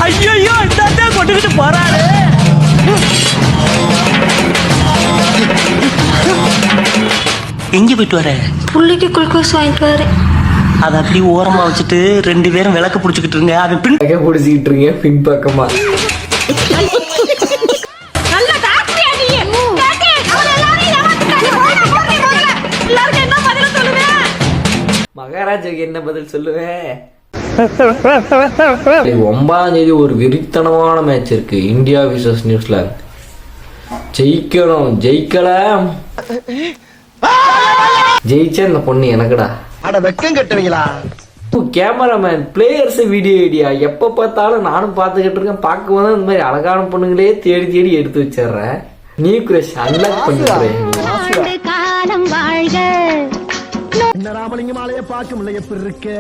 ஐயோ இந்த கொண்டுகிட்டு போறாரு. எங்க போயிட்டு வர? புள்ளிக்கு குளுக்கோஸ் வாங்கிட்டு வரேன். அதை அப்படி ஓரமா வச்சுட்டு 2 பேரும் விளக்கு பிடிச்சிக்கிட்டு இருங்க. அவன் பின் பிடிச்சிக்கிட்டு இருக்கீங்க பின்பக்கமா. மகாராஜாவுக்கு என்ன பதில் சொல்லுவேன்? 9ஆம் தேதி ஒரு வெறித்தனமான மேட்ச் இருக்கு. India vs New Zealand. ஜெயிக்கணும். ஜெயிக்கலாம். ஜெயிச்சா இந்த பொண்ணு எனக்குடா. கேமராமேன் பிளேயர்ஸ் வீடியோ ஐடியா எப்ப பார்த்தாலும் நானும் பார்த்துக்கிட்டு இருக்கேன். பார்க்கும்போது இந்த மாதிரி அழகான பொண்ணுங்களே தேடி தேடி எடுத்து வச்சிடுறேன். நீ கிரஷ் அன்லாக் பண்ணிடுறேன். ராமலிங்கம் ஆலய பார்க்க முடியல எப்படி இருக்கு.